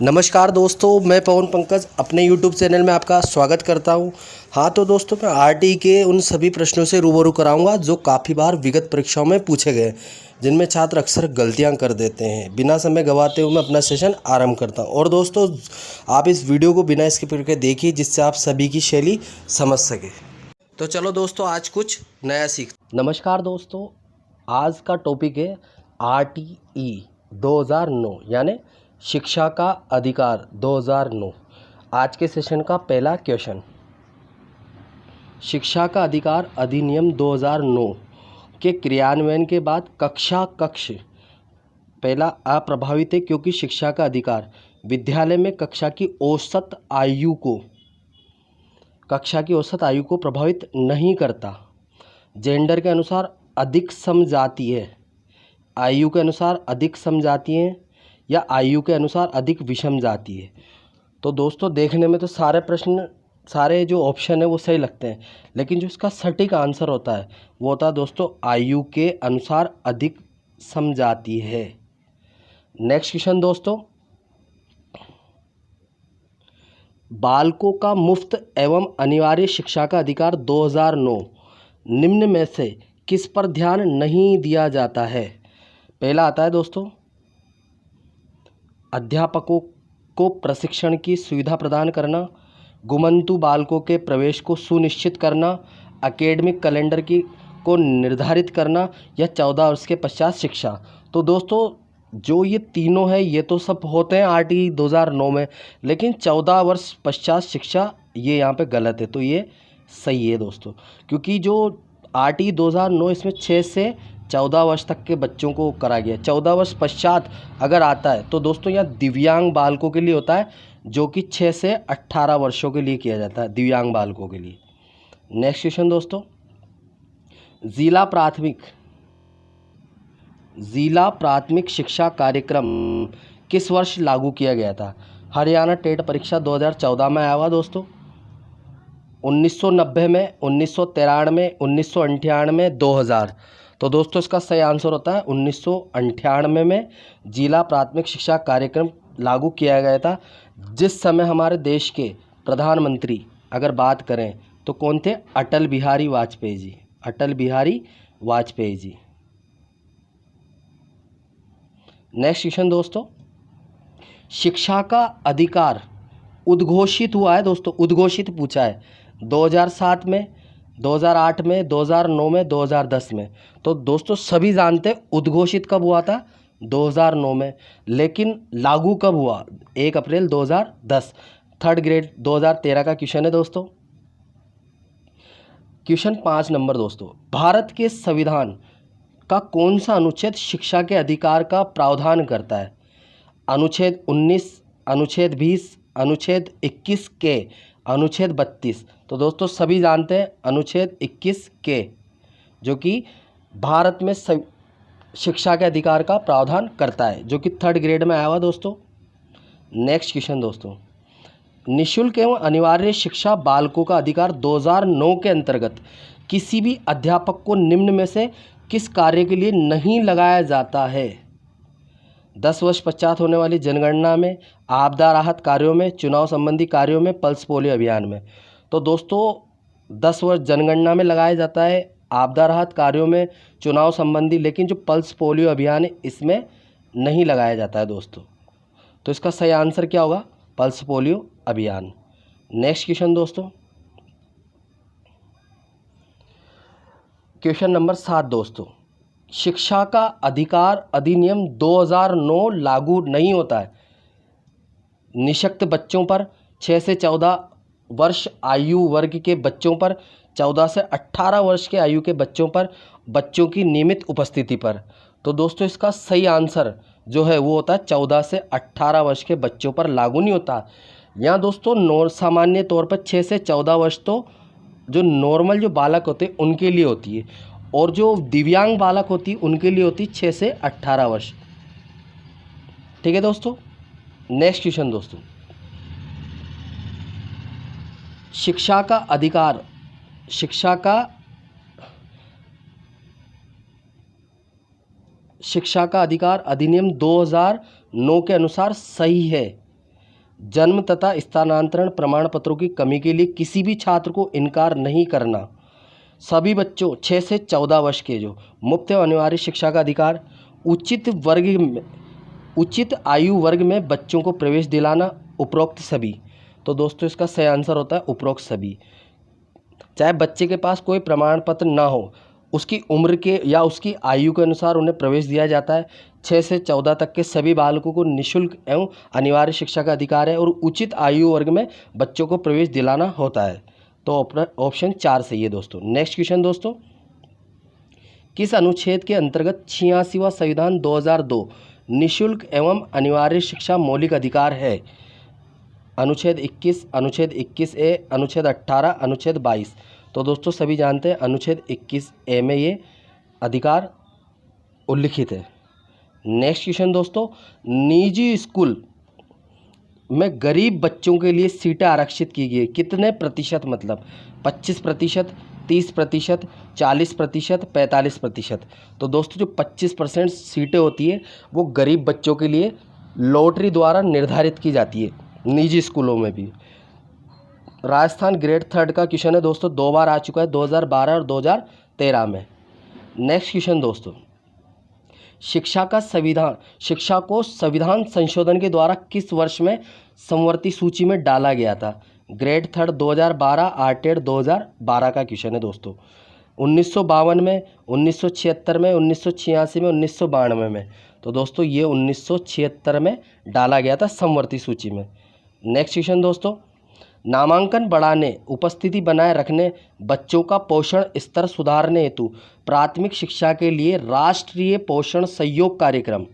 नमस्कार दोस्तों, मैं पवन पंकज अपने YouTube चैनल में आपका स्वागत करता हूं। हाँ तो दोस्तों, मैं आरटी के उन सभी प्रश्नों से रूबरू कराऊंगा जो काफ़ी बार विगत परीक्षाओं में पूछे गए, जिनमें छात्र अक्सर गलतियां कर देते हैं। बिना समय गंवाते हुए मैं अपना सेशन आरंभ करता हूं। और दोस्तों, आप इस वीडियो को बिना स्किप करके देखिए, जिससे आप सभी की शैली समझ सके। तो चलो दोस्तों, आज कुछ नया सीख। नमस्कार दोस्तों, आज का टॉपिक है RTE 2009 यानी शिक्षा का अधिकार 2009। आज के सेशन का पहला क्वेश्चन, शिक्षा का अधिकार अधिनियम 2009 के क्रियान्वयन के बाद कक्षा कक्ष पहला अप्रभावित है, क्योंकि शिक्षा का अधिकार विद्यालय में कक्षा की औसत आयु को प्रभावित नहीं करता। जेंडर के अनुसार अधिक समजातीय है, आयु के अनुसार अधिक समजातीय है या आयु के अनुसार अधिक विषम जाती है। तो दोस्तों, देखने में तो सारे जो ऑप्शन है वो सही लगते हैं, लेकिन जो इसका सटीक आंसर होता है वो होता है दोस्तों आयु के अनुसार अधिक समजाती है। नेक्स्ट क्वेश्चन दोस्तों, बालकों का मुफ्त एवं अनिवार्य शिक्षा का अधिकार 2009 निम्न में से किस पर ध्यान नहीं दिया जाता है। पहला आता है दोस्तों, अध्यापकों को प्रशिक्षण की सुविधा प्रदान करना, घुमंतु बालकों के प्रवेश को सुनिश्चित करना, एकेडमिक कैलेंडर को निर्धारित करना या 14 वर्ष के पश्चात शिक्षा। तो दोस्तों, जो ये तीनों है ये तो सब होते हैं RTE 2009 में, लेकिन 14 वर्ष पश्चात शिक्षा ये यहाँ पे गलत है। तो ये सही है दोस्तों, क्योंकि जो RTE 2009 इसमें 6 से 14 वर्ष तक के बच्चों को करा गया। 14 वर्ष पश्चात अगर आता है तो दोस्तों यहाँ दिव्यांग बालकों के लिए होता है, जो कि 6 से 18 वर्षों के लिए किया जाता है, दिव्यांग बालकों के लिए। नेक्स्ट क्वेश्चन दोस्तों, जिला प्राथमिक शिक्षा कार्यक्रम किस वर्ष लागू किया गया था। हरियाणा टेट परीक्षा 2014 में आया हुआ दोस्तों, 1990 में, 1993 में, 1998 2000। तो दोस्तों, इसका सही आंसर होता है 1998 में जिला प्राथमिक शिक्षा कार्यक्रम लागू किया गया था। जिस समय हमारे देश के प्रधानमंत्री अगर बात करें तो कौन थे, अटल बिहारी वाजपेयी जी। नेक्स्ट क्वेश्चन दोस्तों, शिक्षा का अधिकार उद्घोषित हुआ है दोस्तों, उद्घोषित पूछा है 2007 में, 2008 में, 2009 में, 2010 में। तो दोस्तों, सभी जानते हैं उद्घोषित कब हुआ था, 2009 में, लेकिन लागू कब हुआ, 1 अप्रैल 2010। थर्ड ग्रेड 2013 का क्वेश्चन है दोस्तों। क्वेश्चन 5 नंबर दोस्तों, भारत के संविधान का कौन सा अनुच्छेद शिक्षा के अधिकार का प्रावधान करता है। अनुच्छेद 19, अनुच्छेद 20, अनुच्छेद 21 के, अनुच्छेद 32। तो दोस्तों, सभी जानते हैं अनुच्छेद 21 के, जो कि भारत में शिक्षा के अधिकार का प्रावधान करता है, जो कि थर्ड ग्रेड में आया हुआ दोस्तों। नेक्स्ट क्वेश्चन दोस्तों, निःशुल्क एवं अनिवार्य शिक्षा बालकों का अधिकार 2009 के अंतर्गत किसी भी अध्यापक को निम्न में से किस कार्य के लिए नहीं लगाया जाता है। 10 वर्ष पश्चात होने वाली जनगणना में, आपदा राहत कार्यों में, चुनाव संबंधी कार्यों में, पल्स पोलियो अभियान में। तो दोस्तों, 10 वर्ष जनगणना में लगाया जाता है, आपदा राहत कार्यों में, चुनाव संबंधी, लेकिन जो पल्स पोलियो अभियान है इसमें नहीं लगाया जाता है दोस्तों। तो इसका सही आंसर क्या होगा, पल्स पोलियो अभियान। नेक्स्ट क्वेश्चन दोस्तों, क्वेश्चन नंबर 7 दोस्तों, शिक्षा का अधिकार अधिनियम 2009 लागू नहीं होता है निःशक्त बच्चों पर, 6 से 14 वर्ष आयु वर्ग के बच्चों पर, 14 से 18 वर्ष के आयु के बच्चों पर, बच्चों की नियमित उपस्थिति पर। तो दोस्तों, इसका सही आंसर जो है वो होता है 14 से 18 वर्ष के बच्चों पर लागू नहीं होता। यहाँ दोस्तों सामान्य तौर पर 6 से 14 वर्ष तो जो नॉर्मल जो बालक होते हैं उनके लिए होती है, और जो दिव्यांग बालक होती है उनके लिए होती है 6 से 18 वर्ष। ठीक है दोस्तों। नेक्स्ट क्वेश्चन दोस्तों, शिक्षा का अधिकार अधिनियम 2009 के अनुसार सही है। जन्म तथा स्थानांतरण प्रमाण पत्रों की कमी के लिए किसी भी छात्र को इनकार नहीं करना। सभी बच्चों 6 से 14 वर्ष के जो मुफ्त एवं अनिवार्य शिक्षा का अधिकार। उचित आयु वर्ग में बच्चों को प्रवेश दिलाना। उपरोक्त सभी। तो दोस्तों इसका सही आंसर होता है उपरोक्त सभी। चाहे बच्चे के पास कोई प्रमाण पत्र ना हो, उसकी उम्र के या उसकी आयु के अनुसार उन्हें प्रवेश दिया जाता है। 6 से 14 तक के सभी बालकों को निःशुल्क एवं अनिवार्य शिक्षा का अधिकार है और उचित आयु वर्ग में बच्चों को प्रवेश दिलाना होता है। तो ऑप्शन 4 सही है दोस्तों। नेक्स्ट क्वेश्चन दोस्तों, किस अनुच्छेद के अंतर्गत 86वां संविधान 2002 निःशुल्क एवं अनिवार्य शिक्षा मौलिक अधिकार है? अनुच्छेद 21, अनुच्छेद 21A, अनुच्छेद 18, अनुच्छेद 22। तो दोस्तों सभी जानते हैं अनुच्छेद 21A में ये अधिकार उल्लिखित है। नेक्स्ट क्वेश्चन दोस्तों, निजी स्कूल में गरीब बच्चों के लिए सीटें आरक्षित की गई कितने प्रतिशत? मतलब 25%, 30%, 40%, 45%। तो दोस्तों जो 25% सीटें होती है वो गरीब बच्चों के लिए लॉटरी द्वारा निर्धारित की जाती है निजी स्कूलों में भी। राजस्थान ग्रेड 3 का क्वेश्चन है दोस्तों, 2 बार आ चुका है, 2012 और 2013 में। नेक्स्ट क्वेश्चन दोस्तों, शिक्षा को संविधान संशोधन के द्वारा किस वर्ष में समवर्ती सूची में डाला गया था? ग्रेड 3 2012, आर्टेड 2012 का क्वेश्चन है दोस्तों। 1952 में, 1976 में, 1986 में, 1992 में। तो दोस्तों ये 1976 में डाला गया था समवर्ती सूची में। नेक्स्ट क्वेश्चन दोस्तों, नामांकन बढ़ाने, उपस्थिति बनाए रखने, बच्चों का पोषण स्तर सुधारने हेतु प्राथमिक शिक्षा के लिए राष्ट्रीय पोषण सहयोग कार्यक्रम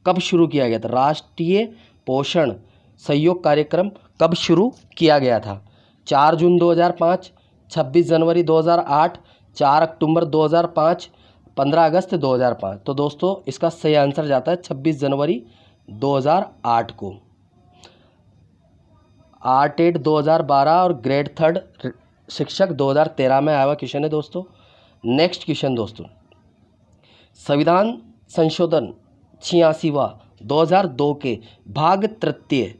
कब शुरू किया गया था? राष्ट्रीय पोषण सहयोग कार्यक्रम कब शुरू किया गया था? 4 जून 2005, 26 जनवरी 2008, 4 अक्टूबर 2005, 15 अगस्त 2005। तो दोस्तों इसका सही आंसर जाता है 26 जनवरी 2008 को। आर्टेड 2012 और ग्रेड 3 शिक्षक 2013 में आया हुआ क्वेश्चन है दोस्तों। नेक्स्ट क्वेश्चन दोस्तों, संविधान संशोधन 86वां 2002 के भाग 3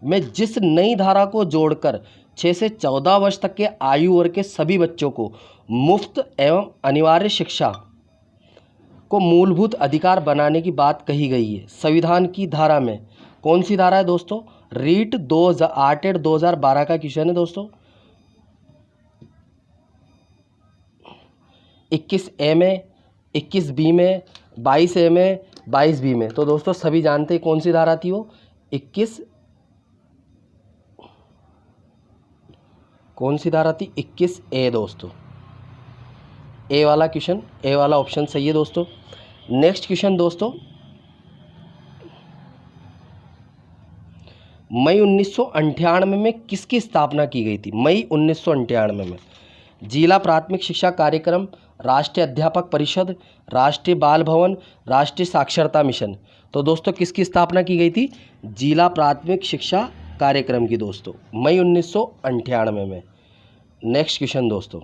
में जिस नई धारा को जोड़कर 6 से 14 वर्ष तक के आयु वर्ग के सभी बच्चों को मुफ्त एवं अनिवार्य शिक्षा को मूलभूत अधिकार बनाने की बात कही गई है, संविधान की धारा में कौन सी धारा है दोस्तों? रीट 2012 का क्वेश्चन है दोस्तों। 21A में, 21B में, 22A में, 22B में। तो दोस्तों सभी जानते हैं कौन सी धारा थी वो? 21 कौन सी धारा थी? 21A दोस्तों। ए वाला क्वेश्चन, ए वाला ऑप्शन सही है दोस्तों। नेक्स्ट क्वेश्चन दोस्तों, मई 1998 में किसकी स्थापना की गई थी? मई 1998 में जिला प्राथमिक शिक्षा कार्यक्रम, राष्ट्रीय अध्यापक परिषद, राष्ट्रीय बाल भवन, राष्ट्रीय साक्षरता मिशन। तो दोस्तों किसकी स्थापना की गई थी? जिला प्राथमिक शिक्षा कार्यक्रम की दोस्तों, मई 1998 में। नेक्स्ट क्वेश्चन दोस्तों,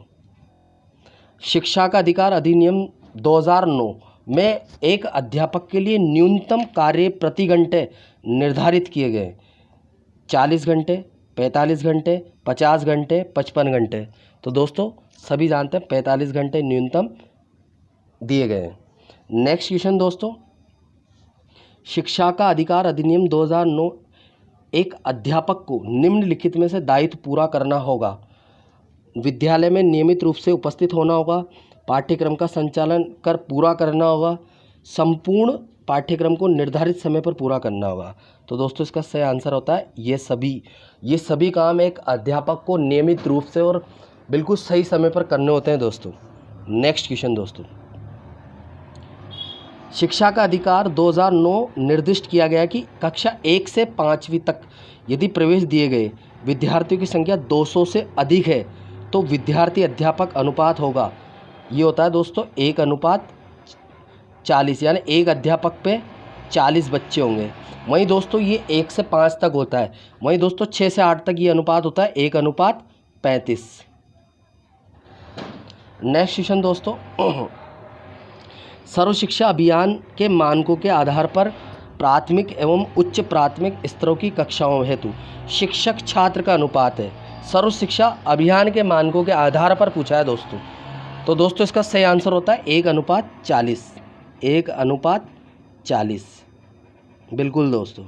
शिक्षा का अधिकार अधिनियम 2009 में एक अध्यापक के लिए न्यूनतम कार्य प्रति घंटे निर्धारित किए गए 40 घंटे, 45 घंटे, 50 घंटे, 55 घंटे। तो दोस्तों सभी जानते हैं 45 घंटे न्यूनतम दिए गए हैं। नेक्स्ट क्वेश्चन दोस्तों, शिक्षा का अधिकार अधिनियम 2009 एक अध्यापक को निम्नलिखित में से दायित्व पूरा करना होगा। विद्यालय में नियमित रूप से उपस्थित होना होगा, पाठ्यक्रम का संचालन कर पूरा करना होगा, संपूर्ण पाठ्यक्रम को निर्धारित समय पर पूरा करना होगा। तो दोस्तों इसका सही आंसर होता है ये सभी काम एक अध्यापक को नियमित रूप से और बिल्कुल सही समय पर करने होते हैं दोस्तों। नेक्स्ट क्वेश्चन दोस्तों, शिक्षा का अधिकार 2009 निर्दिष्ट किया गया कि कक्षा 1 से 5वीं तक यदि प्रवेश दिए गए विद्यार्थियों की संख्या 200 से अधिक है तो विद्यार्थी अध्यापक अनुपात होगा, ये होता है दोस्तों 1:40, यानी एक अध्यापक पे 40 बच्चे होंगे। वहीं दोस्तों ये 1 से 5 तक होता है, वहीं दोस्तों 6 से 8 तक ये अनुपात होता है 1:35। नेक्स्ट क्वेश्चन दोस्तों, सर्व शिक्षा अभियान के मानकों के आधार पर प्राथमिक एवं उच्च प्राथमिक स्तरों की कक्षाओं हेतु शिक्षक छात्र का अनुपात है। सर्व शिक्षा अभियान के मानकों के आधार पर पूछा है दोस्तों। तो दोस्तों इसका सही आंसर होता है 1:40। 1:40। बिल्कुल दोस्तों।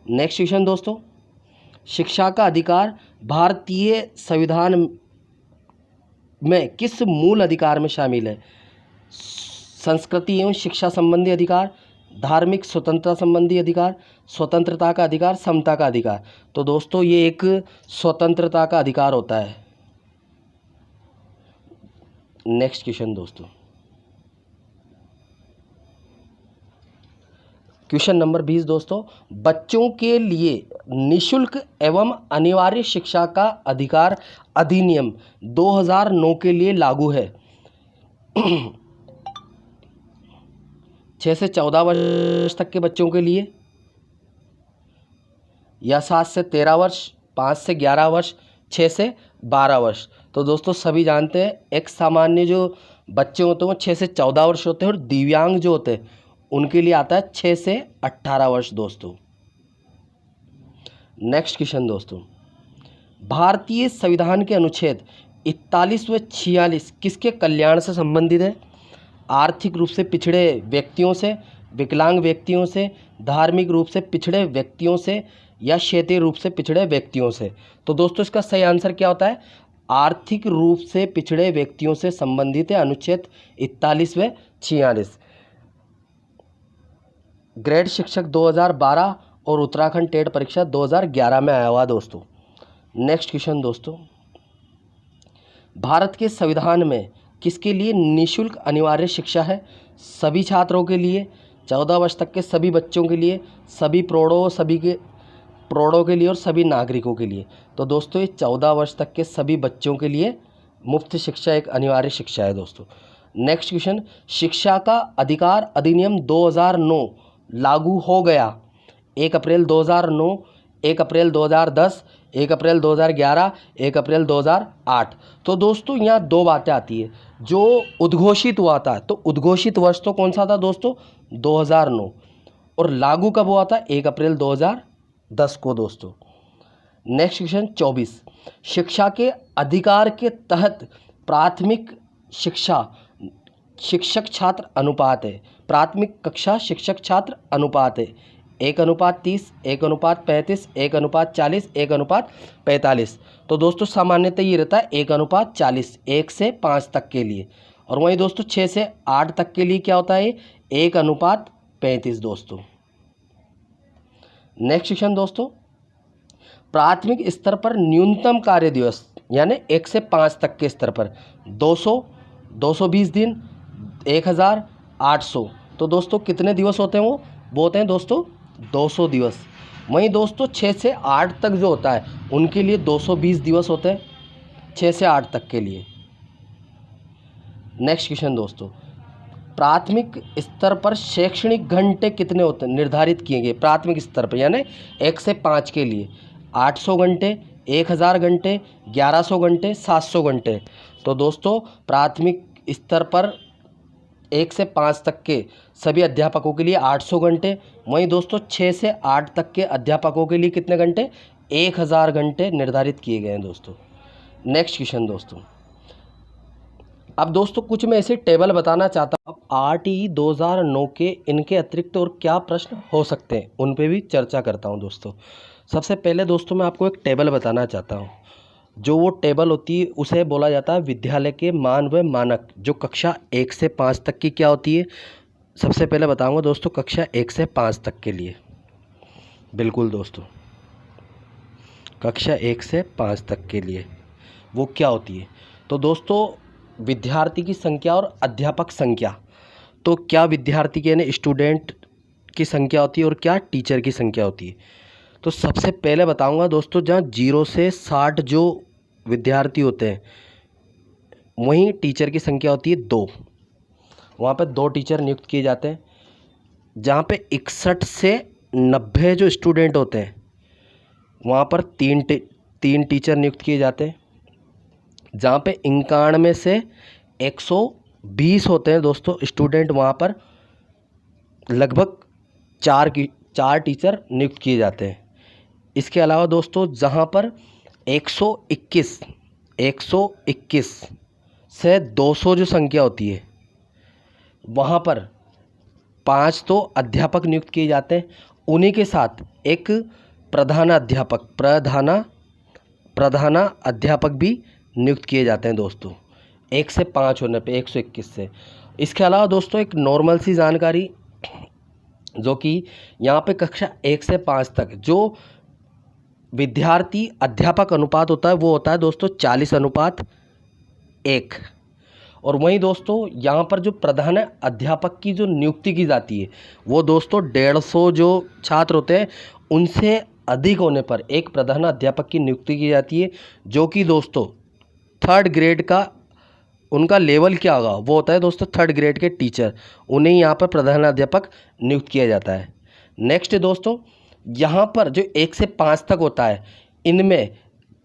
नेक्स्ट क्वेश्चन दोस्तों, शिक्षा का अधिकार भारतीय संविधान में किस मूल अधिकार में शामिल है? संस्कृति एवं शिक्षा संबंधी अधिकार, धार्मिक स्वतंत्रता संबंधी अधिकार, स्वतंत्रता का अधिकार, समता का अधिकार। तो दोस्तों ये एक स्वतंत्रता का अधिकार होता है। नेक्स्ट क्वेश्चन दोस्तों, क्वेश्चन नंबर 20 दोस्तों, बच्चों के लिए निशुल्क एवं अनिवार्य शिक्षा का अधिकार अधिनियम 2009 के लिए लागू है। 6 से 14 वर्ष तक के बच्चों के लिए, या 7 से 13 वर्ष, 5 से 11 वर्ष, 6 से 12 वर्ष। तो दोस्तों सभी जानते हैं एक सामान्य जो बच्चे होते हैं वो 6 से 14 वर्ष होते हैं, और दिव्यांग जो होते हैं उनके लिए आता है 6 से 18 वर्ष दोस्तों। नेक्स्ट क्वेश्चन दोस्तों, भारतीय संविधान के अनुच्छेद 41 व 46 किसके कल्याण से संबंधित है? आर्थिक रूप से पिछड़े व्यक्तियों से, विकलांग व्यक्तियों से, धार्मिक रूप से पिछड़े व्यक्तियों से, या क्षेत्रीय रूप से पिछड़े व्यक्तियों से। तो दोस्तों इसका सही आंसर क्या होता है? आर्थिक रूप से पिछड़े व्यक्तियों से संबंधित है अनुच्छेद 41 व 46। ग्रेड शिक्षक 2012 और उत्तराखंड टेट परीक्षा 2011 में आया हुआ दोस्तों। नेक्स्ट क्वेश्चन दोस्तों, भारत के संविधान में किसके लिए निशुल्क अनिवार्य शिक्षा है? सभी छात्रों के लिए, 14 वर्ष तक के सभी बच्चों के लिए, सभी प्रौढ़ों के लिए और सभी नागरिकों के लिए। तो दोस्तों ये 14 वर्ष तक के सभी बच्चों के लिए मुफ्त शिक्षा एक अनिवार्य शिक्षा है दोस्तों। नेक्स्ट क्वेश्चन, शिक्षा का अधिकार अधिनियम 2009 लागू हो गया 1 अप्रैल 2009, 1 अप्रैल 2010, 1 अप्रैल 2011, 1 अप्रैल 2008। तो दोस्तों यहाँ दो बातें आती है। जो उद्घोषित हुआ था, तो उद्घोषित वर्ष तो कौन सा था दोस्तों? 2009। और लागू कब हुआ था? 1 अप्रैल 2010 को दोस्तों। नेक्स्ट क्वेश्चन 24, शिक्षा के अधिकार के तहत प्राथमिक शिक्षा शिक्षक छात्र अनुपात है। प्राथमिक कक्षा शिक्षक छात्र अनुपात है 1:30, 1:35, 1:40, 1:45। तो दोस्तों सामान्यतः ये रहता है 1:40, 1 से 5 तक के लिए। और वहीं दोस्तों 6 से 8 तक के लिए क्या होता है? 1:35 दोस्तों। नेक्स्ट क्वेश्चन दोस्तों, प्राथमिक स्तर पर न्यूनतम कार्य दिवस यानी 1 से 5 तक के स्तर पर 200, 220 दिन, 1000, 800। तो दोस्तों कितने दिवस होते हैं? वो होते हैं दोस्तों 200 दिवस। वहीं दोस्तों 6 से 8 तक जो होता है उनके लिए 220 दिवस होते हैं 6 से 8 तक के लिए। नेक्स्ट क्वेश्चन दोस्तों, प्राथमिक स्तर पर शैक्षणिक घंटे कितने होते हैं निर्धारित किए गए? प्राथमिक स्तर पर यानी 1 से 5 के लिए 800 घंटे, 1000 घंटे, 1100 घंटे, 700 घंटे। तो दोस्तों प्राथमिक स्तर पर 1 से 5 तक के सभी अध्यापकों के लिए 800 घंटे। वहीं दोस्तों 6 से 8 तक के अध्यापकों के लिए कितने घंटे? 1000 घंटे निर्धारित किए गए हैं दोस्तों। नेक्स्ट क्वेश्चन दोस्तों, अब दोस्तों कुछ मैं ऐसे टेबल बताना चाहता हूँ। अब RTE 2009 के इनके अतिरिक्त और क्या प्रश्न हो सकते हैं उन पे भी चर्चा करता हूँ दोस्तों। सबसे पहले दोस्तों मैं आपको एक टेबल बताना चाहता हूँ। जो वो टेबल होती है उसे बोला जाता है विद्यालय के मान व मानक, जो कक्षा 1 से 5 तक की क्या होती है। सबसे पहले बताऊंगा दोस्तों कक्षा 1 से 5 तक के लिए। बिल्कुल दोस्तों, कक्षा 1 से 5 तक के लिए वो क्या होती है? तो दोस्तों विद्यार्थी की संख्या और अध्यापक संख्या। तो क्या विद्यार्थी की यानी स्टूडेंट की संख्या होती है और क्या टीचर की संख्या होती है? तो सबसे पहले बताऊंगा दोस्तों जहाँ 0 से 60 जो विद्यार्थी होते हैं वहीं टीचर की संख्या होती है 2। वहाँ पे 2 टीचर नियुक्त किए जाते हैं। जहाँ पे 61 से 90 जो स्टूडेंट होते हैं वहाँ पर 3 टीचर नियुक्त किए जाते हैं। जहाँ पे 91 से 120 होते हैं दोस्तों स्टूडेंट, वहाँ पर लगभग चार टीचर नियुक्त किए जाते हैं। इसके अलावा दोस्तों जहाँ पर 121 से 200 जो संख्या होती है वहाँ पर 5 तो अध्यापक नियुक्त किए जाते हैं, उन्हीं के साथ एक प्रधानाध्यापक भी नियुक्त किए जाते हैं दोस्तों, 1 से 5 होने पे 121 से। इसके अलावा दोस्तों एक नॉर्मल सी जानकारी जो कि यहाँ पे कक्षा 1 से 5 तक जो विद्यार्थी अध्यापक अनुपात होता है वो होता है दोस्तों 40:1। और वहीं दोस्तों यहाँ पर जो प्रधान अध्यापक की जो नियुक्ति की जाती है वो दोस्तों 150 जो छात्र होते हैं उनसे अधिक होने पर एक प्रधान अध्यापक की नियुक्ति की जाती है, जो कि दोस्तों 3rd ग्रेड का उनका लेवल क्या होगा वो होता है दोस्तों 3rd ग्रेड के टीचर, उन्हें यहाँ पर प्रधान अध्यापक नियुक्त किया जाता है। नेक्स्ट दोस्तों यहाँ पर जो 1 से 5 तक होता है इनमें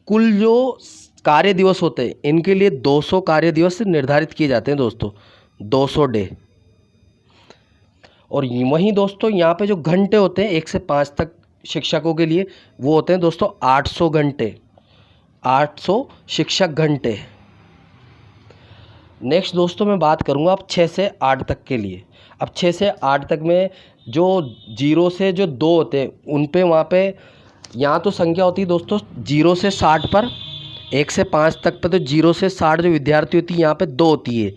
कुल जो कार्य दिवस होते हैं इनके लिए 200 कार्य दिवस निर्धारित किए जाते हैं दोस्तों, 200 डे। और वहीं दोस्तों यहाँ पे जो घंटे होते हैं 1 से 5 तक शिक्षकों के लिए वो होते हैं दोस्तों 800 घंटे, 800 शिक्षक घंटे। नेक्स्ट दोस्तों मैं बात करूँगा अब 6 से 8 तक के लिए। अब 6 से 8 तक में जो 0 से जो 2 होते हैं उन पे वहाँ पे यहाँ तो संख्या होती है दोस्तों 0 से 60 पर, 1 से 5 तक पे तो 0 से 60 जो विद्यार्थी होती है यहाँ पे 2 होती है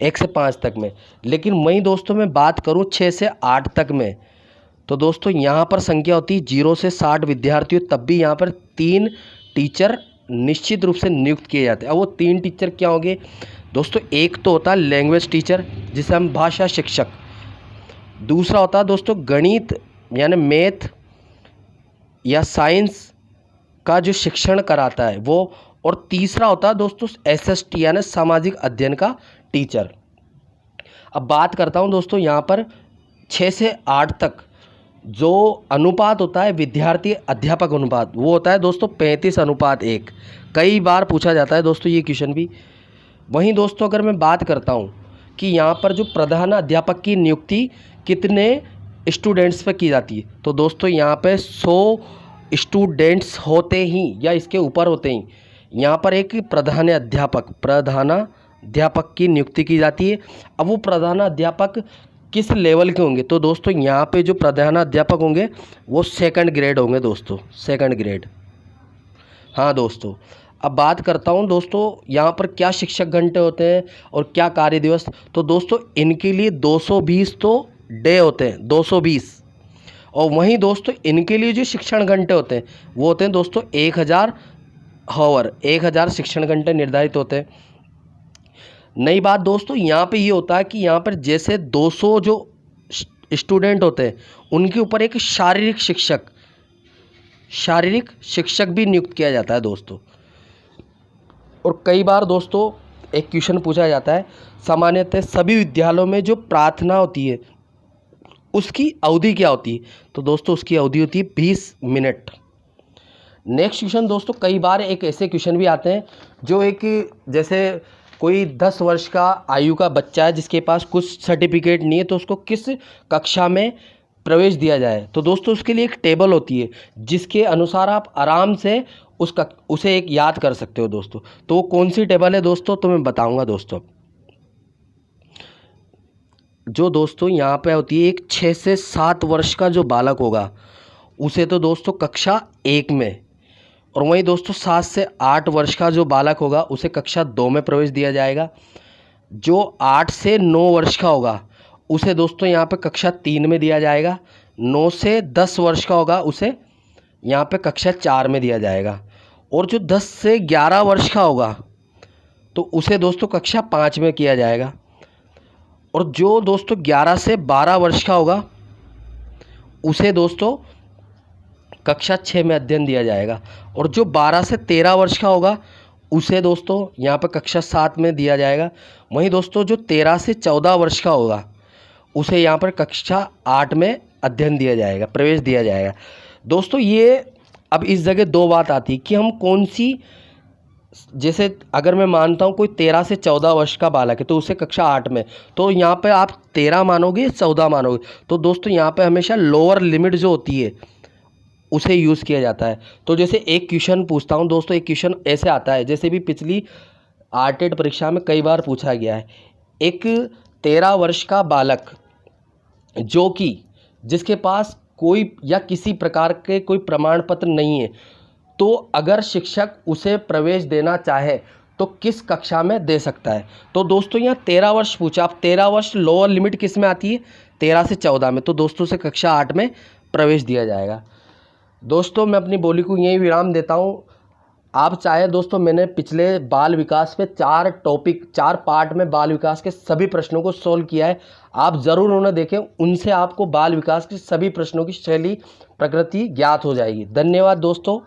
1 से 5 तक में। लेकिन वहीं दोस्तों मैं बात करूँ 6 से 8 तक में तो दोस्तों यहाँ पर संख्या होती है 0 से 60 विद्यार्थी, तब भी यहाँ पर 3 टीचर निश्चित रूप से नियुक्त किए जाते हैं। अब वो 3 टीचर क्या होंगे दोस्तों, एक तो होता है लैंग्वेज टीचर जिसे हम भाषा शिक्षक, दूसरा होता है दोस्तों गणित यानी मैथ या साइंस का जो शिक्षण कराता है वो, और तीसरा होता है दोस्तों SST यानी सामाजिक अध्ययन का टीचर। अब बात करता हूँ दोस्तों यहाँ पर 6 से 8 तक जो अनुपात होता है विद्यार्थी अध्यापक अनुपात वो होता है दोस्तों 35:1। कई बार पूछा जाता है दोस्तों ये क्वेश्चन भी। वहीं दोस्तों अगर मैं बात करता हूँ कि यहाँ पर जो प्रधान अध्यापक की नियुक्ति कितने स्टूडेंट्स पर की जाती है तो दोस्तों यहाँ पे 100 स्टूडेंट्स होते ही या इसके ऊपर होते ही यहाँ पर एक प्रधानाध्यापक की नियुक्ति की जाती है। अब वो प्रधानाध्यापक किस लेवल के होंगे तो दोस्तों यहाँ पे जो प्रधानाध्यापक होंगे वो 2nd ग्रेड होंगे दोस्तों, 2nd ग्रेड। हाँ दोस्तों अब बात करता हूँ दोस्तों यहाँ पर क्या शिक्षक घंटे होते हैं और क्या कार्य दिवस। तो दोस्तों इनके लिए 220 तो डे होते हैं, 220। और वहीं दोस्तों इनके लिए जो शिक्षण घंटे होते हैं वो होते हैं दोस्तों 1000 हावर, 1000 शिक्षण घंटे निर्धारित होते हैं। नई बात दोस्तों यहाँ पे ये होता है कि यहाँ पर जैसे 200 जो स्टूडेंट होते हैं उनके ऊपर एक शारीरिक शिक्षक भी नियुक्त किया जाता है दोस्तों। और कई बार दोस्तों एक क्वेश्चन पूछा जाता है, सामान्यतः सभी विद्यालयों में जो प्रार्थना होती है उसकी अवधि क्या होती है तो दोस्तों उसकी अवधि होती है 20 मिनट। नेक्स्ट क्वेश्चन दोस्तों कई बार एक ऐसे क्वेश्चन भी आते हैं जो एक जैसे कोई 10 वर्ष का आयु का बच्चा है जिसके पास कुछ सर्टिफिकेट नहीं है तो उसको किस कक्षा में प्रवेश दिया जाए तो दोस्तों उसके लिए एक टेबल होती है जिसके अनुसार आप आराम से उसे एक याद कर सकते हो दोस्तों। तो वो कौन सी टेबल है दोस्तों तो मैं बताऊंगा दोस्तों। जो दोस्तों यहाँ पे होती है एक 6 से 7 वर्ष का जो बालक होगा उसे तो दोस्तों कक्षा 1 में, और वहीं दोस्तों 7 से 8 वर्ष का जो बालक होगा उसे कक्षा 2 में प्रवेश दिया जाएगा। जो 8 से 9 वर्ष का होगा उसे दोस्तों यहाँ पे कक्षा 3 में दिया जाएगा। 9 से 10 वर्ष का होगा उसे यहाँ पे कक्षा 4 में दिया जाएगा। और जो 10 से 11 वर्ष का होगा तो उसे दोस्तों कक्षा 5 में किया जाएगा। और जो दोस्तों 11 से 12 वर्ष का होगा उसे दोस्तों कक्षा 6 में अध्ययन दिया जाएगा। और जो 12 से 13 वर्ष का होगा उसे दोस्तों यहाँ पर कक्षा 7 में दिया जाएगा। वहीं दोस्तों जो 13 से 14 वर्ष का होगा उसे यहाँ पर कक्षा 8 में अध्ययन दिया जाएगा, प्रवेश दिया जाएगा। दोस्तों ये अब इस जगह 2 बात आती है कि हम कौन सी जैसे अगर मैं मानता हूँ कोई 13 से 14 वर्ष का बालक है तो उसे कक्षा 8 में, तो यहाँ पे आप 13 मानोगे 14 मानोगे, तो दोस्तों यहाँ पे हमेशा लोअर लिमिट जो होती है उसे यूज़ किया जाता है। तो जैसे एक क्वेश्चन पूछता हूँ दोस्तों, एक क्वेश्चन ऐसे आता है, जैसे भी पिछली आरटेट परीक्षा में कई बार पूछा गया है। एक 13 वर्ष का बालक जो कि जिसके पास कोई या किसी प्रकार के कोई प्रमाण पत्र नहीं है, तो अगर शिक्षक उसे प्रवेश देना चाहे तो किस कक्षा में दे सकता है। तो दोस्तों यहाँ 13 वर्ष पूछा, आप 13 वर्ष लोअर लिमिट किस में आती है, 13 से 14 में, तो दोस्तों से कक्षा 8 में प्रवेश दिया जाएगा। दोस्तों मैं अपनी बोली को यही विराम देता हूँ। आप चाहे दोस्तों, मैंने पिछले बाल विकास पे 4 पार्ट में बाल विकास के सभी प्रश्नों को सोल्व किया है, आप ज़रूर उन्हें देखें, उनसे आपको बाल विकास के सभी प्रश्नों की शैली प्रकृति ज्ञात हो जाएगी। धन्यवाद दोस्तों।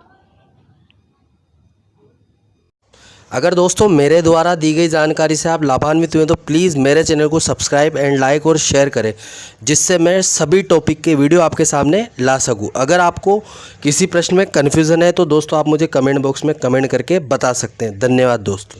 अगर दोस्तों मेरे द्वारा दी गई जानकारी से आप लाभान्वित हुए तो प्लीज़ मेरे चैनल को सब्सक्राइब एंड लाइक और शेयर करें, जिससे मैं सभी टॉपिक के वीडियो आपके सामने ला सकूं। अगर आपको किसी प्रश्न में कन्फ्यूज़न है तो दोस्तों आप मुझे कमेंट बॉक्स में कमेंट करके बता सकते हैं। धन्यवाद दोस्तों।